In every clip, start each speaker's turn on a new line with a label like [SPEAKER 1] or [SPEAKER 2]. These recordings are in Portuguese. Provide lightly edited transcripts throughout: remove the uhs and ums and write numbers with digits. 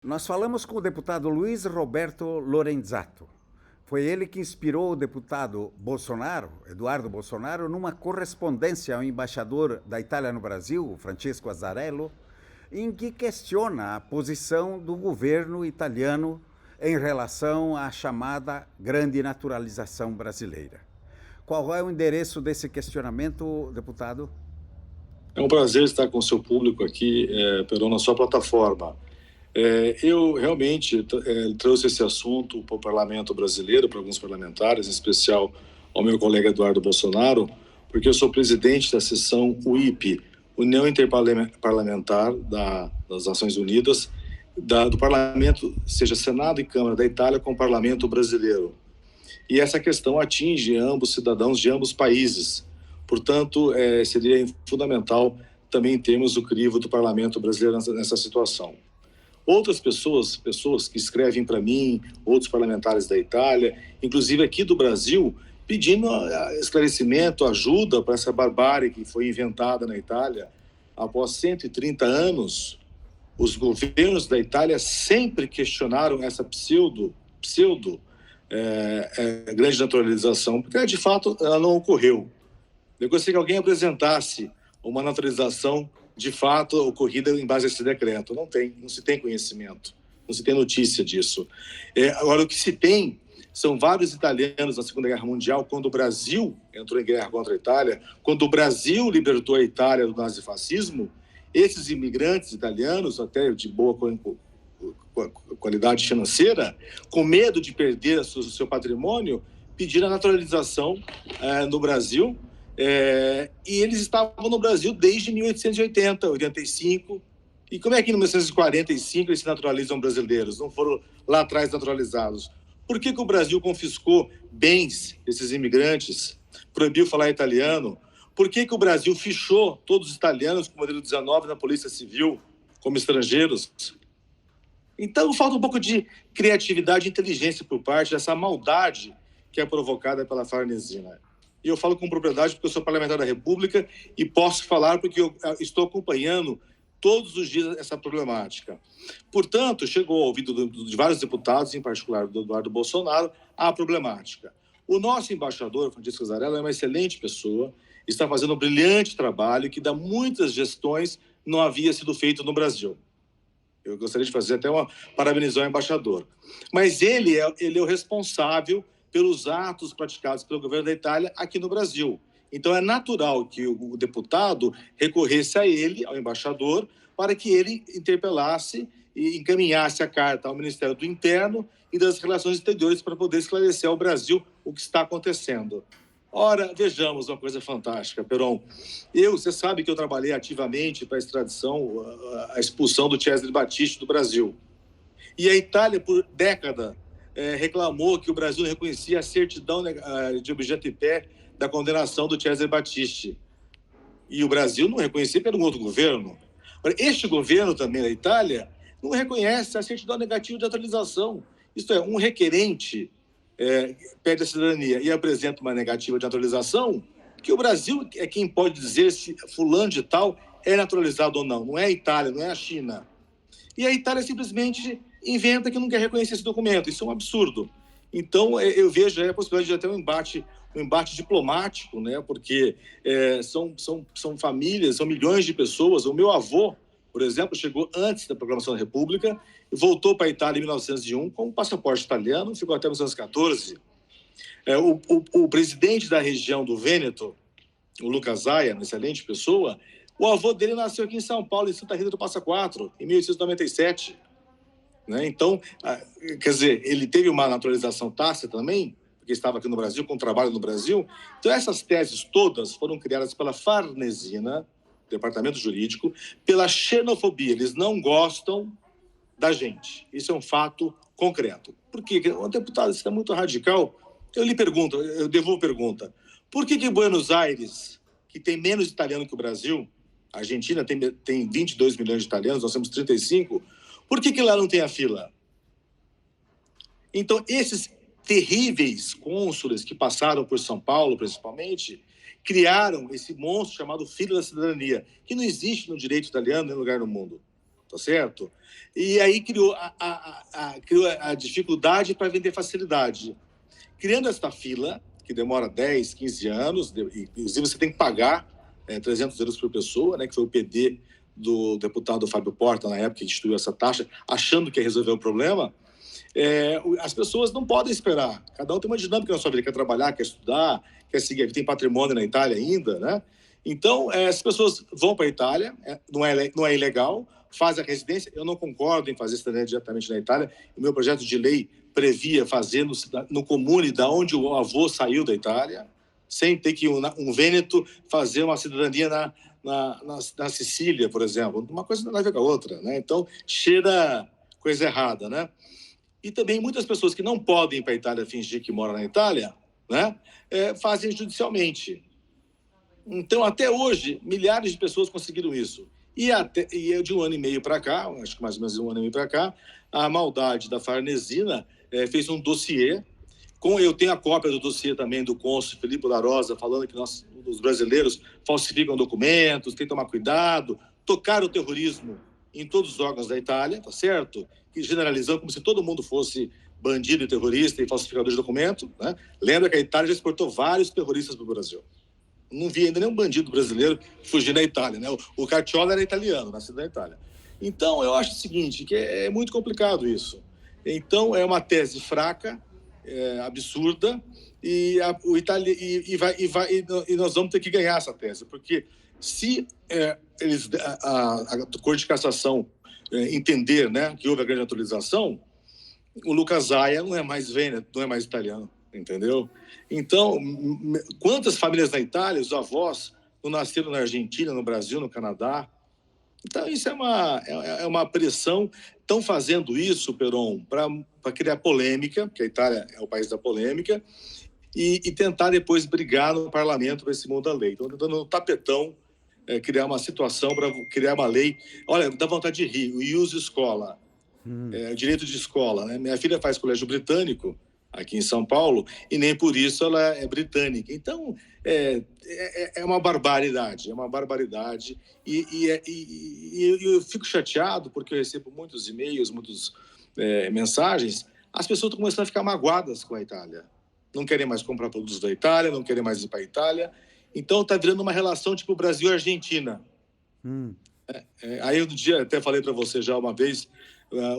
[SPEAKER 1] Nós falamos com o deputado Luiz Roberto Lorenzato. Foi ele que inspirou o deputado Bolsonaro, Eduardo Bolsonaro, numa correspondência ao embaixador da Itália no Brasil, Francesco Azzarello, em que questiona a posição do governo italiano em relação à chamada grande naturalização brasileira. Qual é o endereço desse questionamento, deputado?
[SPEAKER 2] É um prazer estar com o seu público aqui, Perón, na sua plataforma. Eu realmente trouxe esse assunto para o parlamento brasileiro, para alguns parlamentares, em especial ao meu colega Eduardo Bolsonaro, porque eu sou presidente da seção UIP, União Interparlamentar das Nações Unidas, do parlamento, seja Senado e Câmara da Itália, com o parlamento brasileiro. E essa questão atinge ambos cidadãos de ambos países. Portanto, seria fundamental também termos o crivo do parlamento brasileiro nessa situação. Outras pessoas que escrevem para mim, outros parlamentares da Itália, inclusive aqui do Brasil, pedindo esclarecimento, ajuda para essa barbárie que foi inventada na Itália. Após 130 anos, os governos da Itália sempre questionaram essa pseudo grande naturalização, porque de fato ela não ocorreu. Eu gostaria que alguém apresentasse uma naturalização de fato ocorrida em base a esse decreto. Não se tem conhecimento, não se tem notícia disso. Agora, o que se tem são vários italianos na Segunda Guerra Mundial, quando o Brasil entrou em guerra contra a Itália, quando o Brasil libertou a Itália do nazifascismo, esses imigrantes italianos, até de boa qualidade financeira, com medo de perder o seu patrimônio, pediram a naturalização no Brasil. E eles estavam no Brasil desde 1880, 85. E como é que em 1945 eles se naturalizam brasileiros? Não foram lá atrás naturalizados? Por que o Brasil confiscou bens desses imigrantes? Proibiu falar italiano? Por que o Brasil fichou todos os italianos com o modelo 19 na Polícia Civil como estrangeiros? Então falta um pouco de criatividade e inteligência por parte dessa maldade que é provocada pela Farnesina. E eu falo com propriedade porque eu sou parlamentar da República e posso falar porque eu estou acompanhando todos os dias essa problemática. Portanto, chegou ao ouvido de vários deputados, em particular do Eduardo Bolsonaro, a problemática. O nosso embaixador, Francesco Azzarello, é uma excelente pessoa, está fazendo um brilhante trabalho que dá muitas gestões não havia sido feito no Brasil. Eu gostaria de fazer até parabenizar o embaixador. Mas ele é o responsável pelos atos praticados pelo governo da Itália aqui no Brasil. Então, é natural que o deputado recorresse a ele, ao embaixador, para que ele interpelasse e encaminhasse a carta ao Ministério do Interno e das Relações Exteriores para poder esclarecer ao Brasil o que está acontecendo. Ora, vejamos uma coisa fantástica, Perón. Você sabe que eu trabalhei ativamente para a extradição, a expulsão do Cesare Battisti do Brasil. E a Itália, por década, reclamou que o Brasil não reconhecia a certidão de objeto e pé da condenação do Cesare Battisti. E o Brasil não reconhecia pelo outro governo. Este governo também da Itália não reconhece a certidão negativa de naturalização. Isto é, um requerente pede a cidadania e apresenta uma negativa de naturalização, que o Brasil é quem pode dizer se fulano de tal é naturalizado ou não. Não é a Itália, não é a China. E a Itália simplesmente inventa que não quer reconhecer esse documento. Isso é um absurdo. Então, eu vejo a possibilidade de até um embate diplomático, né? Porque são famílias, são milhões de pessoas. O meu avô, por exemplo, chegou antes da proclamação da República e voltou para a Itália em 1901 com um passaporte italiano, ficou até 1914. O presidente da região do Vêneto, o Luca Zaia, uma excelente pessoa, o avô dele nasceu aqui em São Paulo, em Santa Rita do Passa Quatro, em 1897. Né? Então, quer dizer, ele teve uma naturalização tácita também, porque estava aqui no Brasil, com trabalho no Brasil. Então, essas teses todas foram criadas pela Farnesina, Departamento Jurídico, pela xenofobia. Eles não gostam da gente. Isso é um fato concreto. Por quê? O deputado, isso é muito radical. Eu lhe pergunto, eu devolvo a pergunta. Por que Buenos Aires, que tem menos italiano que o Brasil, a Argentina tem 22 milhões de italianos, nós temos 35, por que lá não tem a fila? Então, esses terríveis cônsules que passaram por São Paulo, principalmente, criaram esse monstro chamado fila da cidadania, que não existe no direito italiano em nenhum lugar no mundo. tá certo? E aí criou a dificuldade para vender facilidade. Criando esta fila, que demora 10, 15 anos, inclusive você tem que pagar 300 euros por pessoa, né, que foi o PD do deputado Fábio Porta, na época, que instituiu essa taxa, achando que ia resolver o problema. As pessoas não podem esperar. Cada um tem uma dinâmica na sua vida, quer trabalhar, quer estudar, quer seguir, tem patrimônio na Itália ainda, né? Então, as pessoas vão para a Itália, não é ilegal, fazem a residência. Eu não concordo em fazer cidadania diretamente na Itália. O meu projeto de lei previa fazer no comune da onde o avô saiu da Itália, sem ter que um vêneto fazer uma cidadania na Sicília, por exemplo. Uma coisa não tem a ver com a outra, né? Então, cheira coisa errada, né? E também muitas pessoas que não podem ir para a Itália fingir que moram na Itália, né, fazem judicialmente. Então, até hoje, milhares de pessoas conseguiram isso. E de um ano e meio para cá, acho que mais ou menos um ano e meio para cá, a maldade da Farnesina fez um dossiê. Eu tenho a cópia do dossiê também do cônsul Filipe da Rosa, falando que os brasileiros falsificam documentos, tem que tomar cuidado, tocar o terrorismo em todos os órgãos da Itália, tá certo? Que generalizando como se todo mundo fosse bandido e terrorista e falsificador de documento, né? Lembra que a Itália já exportou vários terroristas para o Brasil. Não vi ainda nenhum bandido brasileiro fugir da Itália, né? O Carciola era italiano, nascido na Itália. Então, eu acho o seguinte, que é muito complicado isso. Então, é uma tese fraca, absurda, e nós vamos ter que ganhar essa tese, porque se a Corte de Cassação entender, né, que houve a grande naturalização, o Lucas Zaia não é mais vêneto, não é mais italiano, entendeu? Então, quantas famílias na Itália, os avós, não nasceram na Argentina, no Brasil, no Canadá? Então, isso é uma pressão. Estão fazendo isso, Peron, para criar polêmica, porque a Itália é o país da polêmica, e tentar depois brigar no parlamento para esse mundo da lei. Estão tentando no tapetão criar uma situação para criar uma lei. Olha, dá vontade de rir. O ius escola, direito de escola, né? Minha filha faz colégio britânico aqui em São Paulo e nem por isso ela é britânica. Então, é uma barbaridade, e eu fico chateado porque eu recebo muitos e-mails, muitas mensagens. As pessoas estão começando a ficar magoadas com a Itália. Não querem mais comprar produtos da Itália, não querem mais ir para a Itália. Então, está virando uma relação tipo Brasil e Argentina. Aí, um dia, até falei para você já uma vez,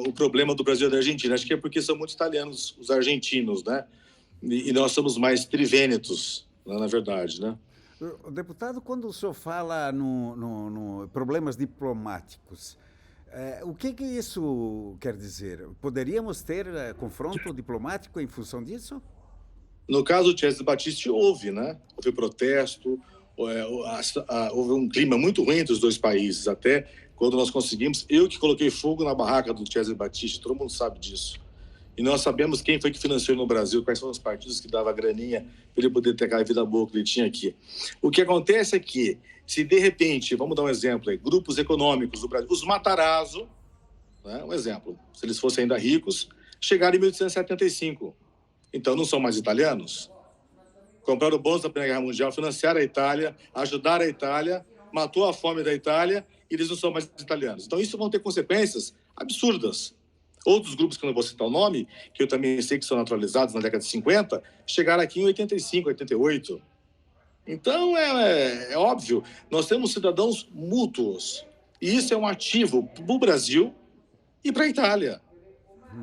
[SPEAKER 2] o problema do Brasil e da Argentina. Acho que é porque são muito italianos os argentinos, né? E nós somos mais trivênetos, na verdade, né?
[SPEAKER 1] Deputado, quando o senhor fala no problemas diplomáticos, o que isso quer dizer? Poderíamos ter confronto diplomático em função disso?
[SPEAKER 2] No caso do Cesare Battisti, houve, né? Houve protesto, houve um clima muito ruim entre os dois países, até quando nós conseguimos. Eu que coloquei fogo na barraca do Cesare Battisti, todo mundo sabe disso. E nós sabemos quem foi que financiou no Brasil, quais foram os partidos que davam a graninha para ele poder ter aquela vida boa que ele tinha aqui. O que acontece é que, se de repente, vamos dar um exemplo aí, grupos econômicos do Brasil, os Matarazzo, né, um exemplo, se eles fossem ainda ricos, chegaram em 1875. Então, não são mais italianos? Compraram bons da Primeira Guerra Mundial, financiaram a Itália, ajudaram a Itália, matou a fome da Itália e eles não são mais italianos. Então, isso vão ter consequências absurdas. Outros grupos, que eu não vou citar o nome, que eu também sei que são naturalizados na década de 50, chegaram aqui em 85, 88. Então, é óbvio, nós temos cidadãos mútuos. E isso é um ativo para o Brasil e para a Itália.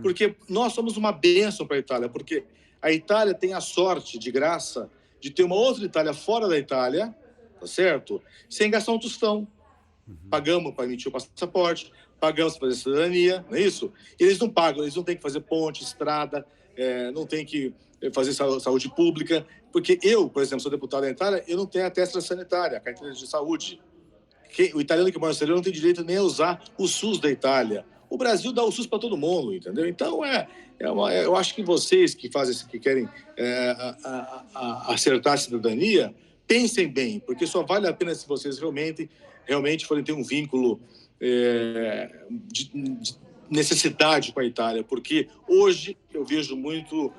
[SPEAKER 2] Porque nós somos uma bênção para a Itália, porque a Itália tem a sorte, de graça, de ter uma outra Itália fora da Itália, tá certo? Sem gastar um tostão. Pagamos para emitir o passaporte, pagamos para fazer cidadania, não é isso? Eles não pagam, eles não têm que fazer ponte, estrada, não têm que fazer saúde pública, porque eu, por exemplo, sou deputado da Itália, eu não tenho a testa sanitária, a carteira de saúde. O italiano que mora no exterior não tem direito nem a usar o SUS da Itália. O Brasil dá o SUS para todo mundo, entendeu? Então, eu acho que vocês que querem acertar a cidadania, pensem bem, porque só vale a pena se vocês realmente forem ter um vínculo de necessidade com a Itália, porque hoje eu vejo muito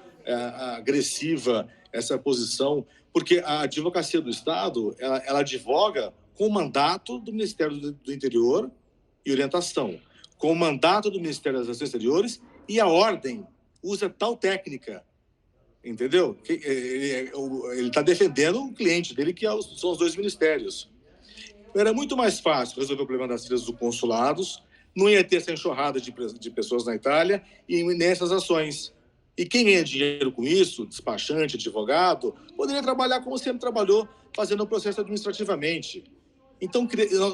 [SPEAKER 2] agressiva essa posição, porque a advocacia do Estado, ela advoga com o mandato do Ministério do Interior e orientação. com o mandato do Ministério das Relações Exteriores e a ordem usa tal técnica, entendeu? Ele está defendendo o cliente dele, que são os dois ministérios. Era muito mais fácil resolver o problema das filas dos consulados, não ia ter essa enxurrada de pessoas na Itália e nessas ações. E quem ganha dinheiro com isso, despachante, advogado, poderia trabalhar como sempre trabalhou, fazendo o processo administrativamente. Então,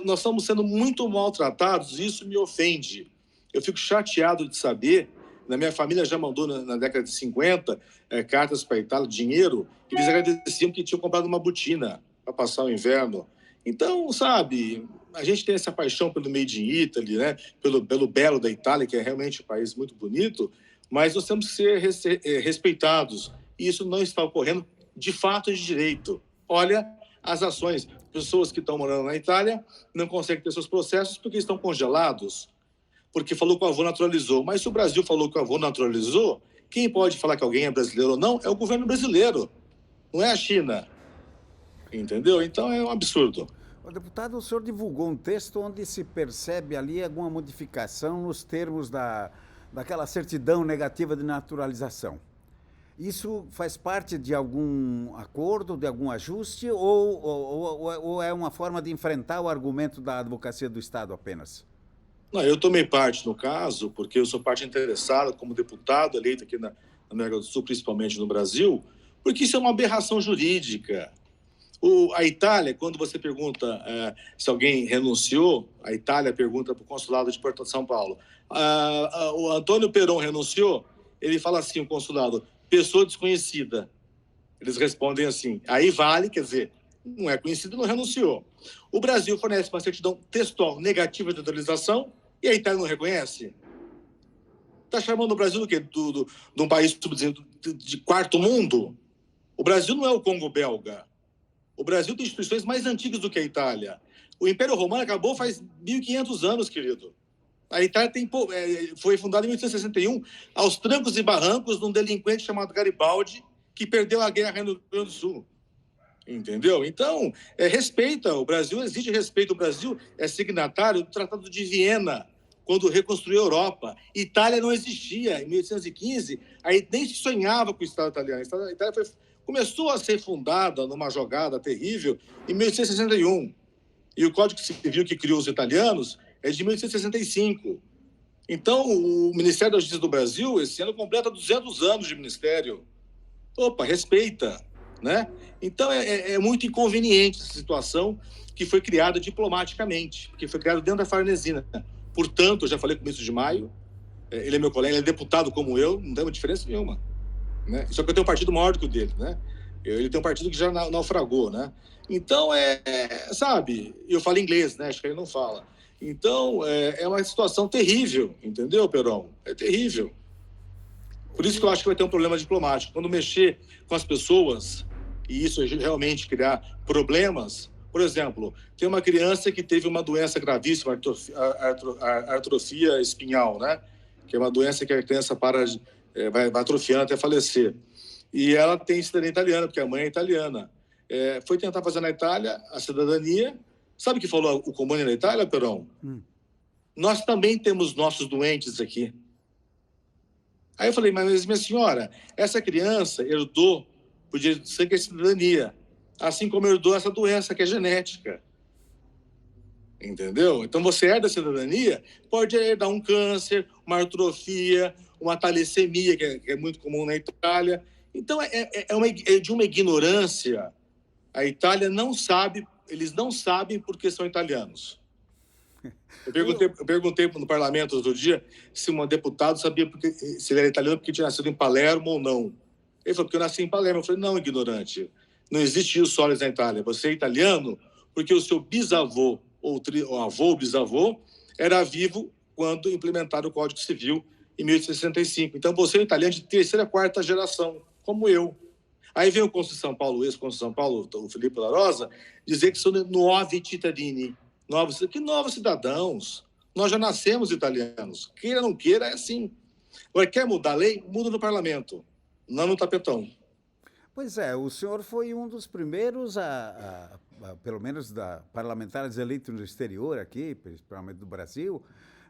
[SPEAKER 2] nós estamos sendo muito maltratados e isso me ofende. Eu fico chateado de saber, na minha família já mandou, na década de 50, cartas para a Itália, dinheiro, e eles agradeciam que tinham comprado uma botina para passar o inverno. Então, sabe, a gente tem essa paixão pelo Made in Italy, né? pelo belo da Itália, que é realmente um país muito bonito, mas nós temos que ser respeitados. E isso não está ocorrendo de fato de direito. Olha as ações. Pessoas que estão morando na Itália não conseguem ter seus processos porque estão congelados, porque falou que o avô naturalizou. Mas se o Brasil falou que o avô naturalizou, quem pode falar que alguém é brasileiro ou não é o governo brasileiro, não é a China. Entendeu? Então é um absurdo.
[SPEAKER 1] O deputado, o senhor divulgou um texto onde se percebe ali alguma modificação nos termos daquela certidão negativa de naturalização. Isso faz parte de algum acordo, de algum ajuste, ou é uma forma de enfrentar o argumento da advocacia do Estado apenas?
[SPEAKER 2] Não, eu tomei parte no caso, porque eu sou parte interessada como deputado eleito aqui na América do Sul, principalmente no Brasil, porque isso é uma aberração jurídica. A Itália, quando você pergunta se alguém renunciou, a Itália pergunta para o consulado de Porto de São Paulo, o Antônio Peron renunciou? Ele fala assim, o consulado, pessoa desconhecida. Eles respondem assim, aí vale, quer dizer, não é conhecido, não renunciou. O Brasil fornece uma certidão textual negativa de naturalização e a Itália não reconhece? Está chamando o Brasil do quê? De um país de quarto mundo? O Brasil não é o Congo belga. O Brasil tem instituições mais antigas do que a Itália. O Império Romano acabou faz 1.500 anos, querido. A Itália foi fundada em 1861, aos trancos e barrancos de um delinquente chamado Garibaldi, que perdeu a guerra no Rio Grande do Sul. Entendeu? Então, respeita. O Brasil exige respeito. O Brasil é signatário do Tratado de Viena, quando reconstruiu a Europa. Itália não existia. Em 1815, aí nem se sonhava com o Estado italiano. A Itália começou a ser fundada numa jogada terrível em 1861. E o Código Civil que criou os italianos é de 1865. Então, o Ministério da Justiça do Brasil, esse ano, completa 200 anos de ministério. Opa, respeita, né? Então, é muito inconveniente essa situação que foi criada diplomaticamente, porque foi criada dentro da Farnesina. Portanto, eu já falei com o ministro de Maio, ele é meu colega, ele é deputado como eu, não tem uma diferença nenhuma. Né? Só que eu tenho um partido maior do que o dele, né? Ele tem um partido que já naufragou, né? Então, sabe, eu falo inglês, né? Acho que ele não fala. Então, é uma situação terrível, entendeu, Peron? É terrível. Por isso que eu acho que vai ter um problema diplomático. Quando mexer com as pessoas, e isso realmente criar problemas, por exemplo, tem uma criança que teve uma doença gravíssima, atrofia espinhal, né? Que é uma doença que a criança vai atrofiando até falecer. E ela tem cidadania italiana, porque a mãe é italiana. Foi tentar fazer na Itália a cidadania. Sabe o que falou o Comune na Itália, Peron? Nós também temos nossos doentes aqui. Aí eu falei, mas minha senhora, essa criança herdou por direito de sangue a cidadania, assim como herdou essa doença que é genética. Entendeu? Então, você herda a cidadania, pode herdar um câncer, uma atrofia, uma talassemia, que é muito comum na Itália. Então, é de uma ignorância. A Itália não sabe, eles não sabem porque são italianos. Eu perguntei no parlamento outro dia se um deputado sabia se ele era italiano porque tinha nascido em Palermo ou não. Ele falou, porque eu nasci em Palermo. Eu falei, não, ignorante. Não existe isso solis na Itália. Você é italiano porque o seu bisavô, ou avô, bisavô, era vivo quando implementaram o Código Civil em 1865. Então, você é italiano de terceira, quarta geração, como eu. Aí vem o Consul de São Paulo, ex-Consul de São Paulo, o Felipe La Rosa, dizer que são nuovi cittadini. Que novos cidadãos? Nós já nascemos italianos. Queira ou não queira, é assim. Agora, quer mudar a lei? Muda no parlamento, não no tapetão.
[SPEAKER 1] Pois é, o senhor foi um dos primeiros, pelo menos parlamentares eleitos no exterior aqui, principalmente do Brasil,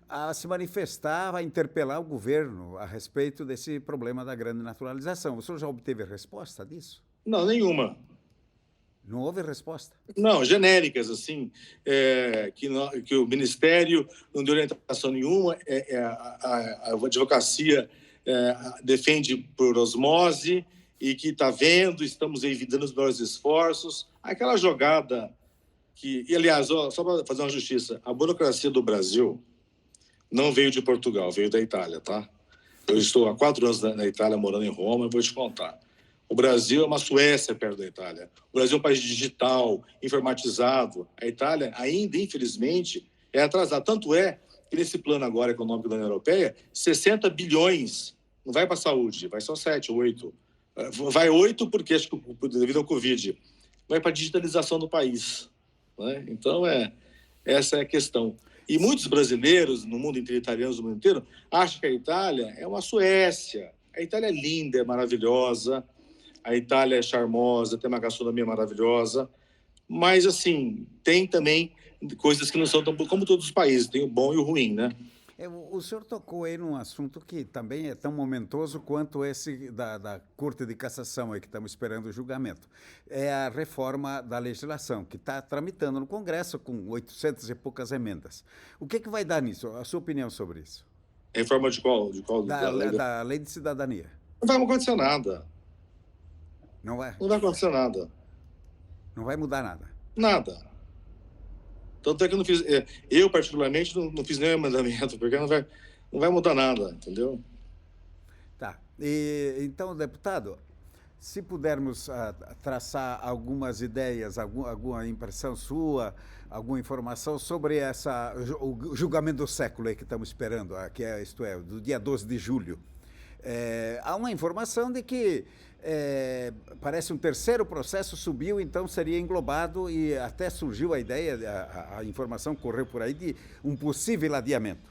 [SPEAKER 1] a se manifestar, a interpelar o governo a respeito desse problema da grande naturalização. O senhor já obteve resposta disso?
[SPEAKER 2] Não, nenhuma.
[SPEAKER 1] Não houve resposta?
[SPEAKER 2] Não, genéricas, assim, que o Ministério não deu orientação nenhuma, a advocacia defende por osmose e que está vendo, estamos evitando os melhores esforços. Aquela jogada e aliás, só para fazer uma justiça, a burocracia do Brasil não veio de Portugal, veio da Itália, tá? Eu estou há 4 anos na Itália, morando em Roma, e vou te contar. O Brasil é uma Suécia perto da Itália. O Brasil é um país digital, informatizado. A Itália, ainda, infelizmente, é atrasada. Tanto é que nesse plano agora econômico da União Europeia, 60 bilhões não vai para a saúde, vai só 7, 8. Vai 8 porque, acho que devido ao Covid, vai para a digitalização do país. Né? Então, essa é a questão. E muitos brasileiros, no mundo inteiro, italianos no mundo inteiro, acham que a Itália é uma Suécia. A Itália é linda, é maravilhosa, a Itália é charmosa, tem uma gastronomia maravilhosa, mas, assim, tem também coisas que não são tão boas, como todos os países, tem o bom e o ruim, né?
[SPEAKER 1] O senhor tocou aí num assunto que também é tão momentoso quanto esse da Corte de Cassação, aí, que estamos esperando o julgamento. É a reforma da legislação, que está tramitando no Congresso com 800 e poucas emendas. O que vai dar nisso? A sua opinião sobre isso?
[SPEAKER 2] Reforma de qual?
[SPEAKER 1] Da lei de cidadania.
[SPEAKER 2] Não vai acontecer nada.
[SPEAKER 1] Não vai?
[SPEAKER 2] Não vai acontecer nada.
[SPEAKER 1] Não vai mudar nada?
[SPEAKER 2] Nada. Tanto é que eu não fiz... Eu, particularmente, não fiz nenhum mandamento, porque não vai mudar nada, entendeu?
[SPEAKER 1] Tá. Então, deputado, se pudermos traçar algumas ideias, alguma impressão sua, alguma informação sobre o julgamento do século aí que estamos esperando, isto é, do dia 12 de julho. Há uma informação de que parece um terceiro processo subiu, então seria englobado e até surgiu a ideia, a informação correu por aí, de um possível adiamento.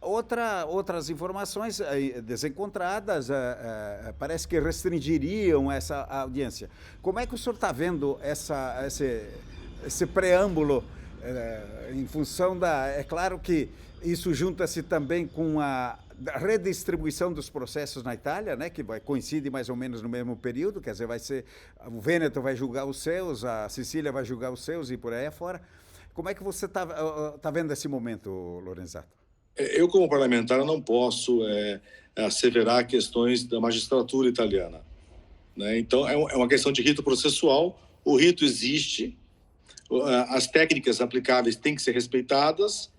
[SPEAKER 1] Outras informações desencontradas parece que restringiriam essa audiência. Como é que o senhor está vendo esse preâmbulo em função É claro que isso junta-se também com a redistribuição dos processos na Itália, né, que coincide mais ou menos no mesmo período, quer dizer, o Vêneto vai julgar os seus, a Sicília vai julgar os seus e por aí afora. Como é que você está vendo esse momento, Lorenzato?
[SPEAKER 2] Eu, como parlamentar, não posso asseverar questões da magistratura italiana. Né? Então, é uma questão de rito processual. O rito existe, as técnicas aplicáveis têm que ser respeitadas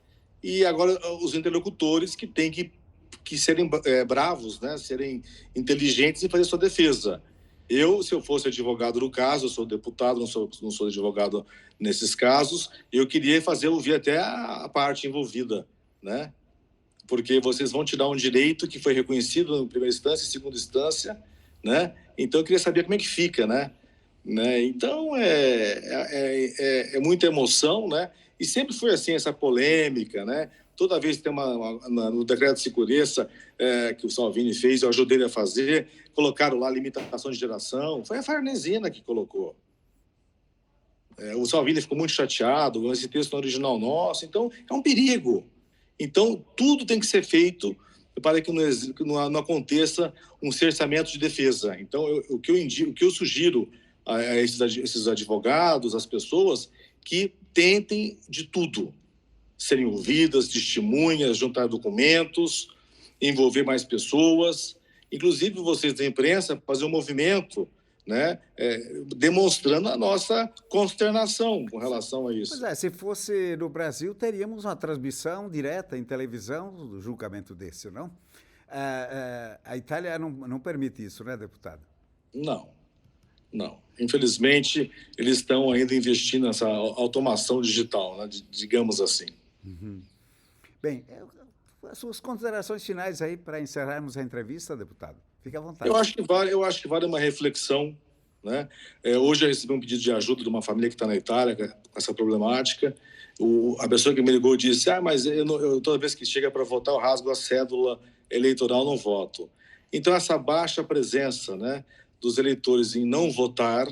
[SPEAKER 2] e agora os interlocutores que têm que serem bravos, né? Serem inteligentes e fazer sua defesa. Se eu fosse advogado do caso, eu sou deputado, não sou advogado nesses casos, eu queria ouvir até a parte envolvida, né? Porque vocês vão te dar um direito que foi reconhecido em primeira instância, em segunda instância, né? Então eu queria saber como é que fica, né? Então é muita emoção, né? E sempre foi assim essa polêmica, né? Toda vez que tem no decreto de segurança que o Salvini fez, eu ajudei ele a fazer, colocaram lá limitação de geração. Foi a Farnesina que colocou. O Salvini ficou muito chateado, esse texto não é original nosso, então é um perigo. Então, tudo tem que ser feito para que não aconteça um cerceamento de defesa. Então, o que eu sugiro a esses advogados, às pessoas, que tentem de tudo. Serem ouvidas, testemunhas, juntar documentos, envolver mais pessoas, inclusive vocês da imprensa, fazer um movimento, né, demonstrando a nossa consternação com relação a isso.
[SPEAKER 1] Pois se fosse no Brasil, teríamos uma transmissão direta em televisão do julgamento desse, não? A Itália não permite isso, né, deputado?
[SPEAKER 2] Não. Infelizmente, eles estão ainda investindo nessa automação digital, né, digamos assim.
[SPEAKER 1] Uhum. Bem, as suas considerações finais aí para encerrarmos a entrevista, deputado. Fique à vontade.
[SPEAKER 2] Eu acho que vale uma reflexão, né? Hoje eu recebi um pedido de ajuda de uma família que está na Itália com essa problemática. A pessoa que me ligou disse: mas toda vez que chega para votar, eu rasgo a cédula eleitoral, não voto. Então, essa baixa presença, né, dos eleitores em não votar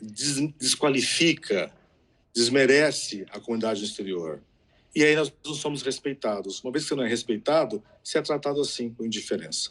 [SPEAKER 2] desqualifica, desmerece a comunidade do exterior. e aí nós não somos respeitados. Uma vez que você não é respeitado, você é tratado assim, com indiferença.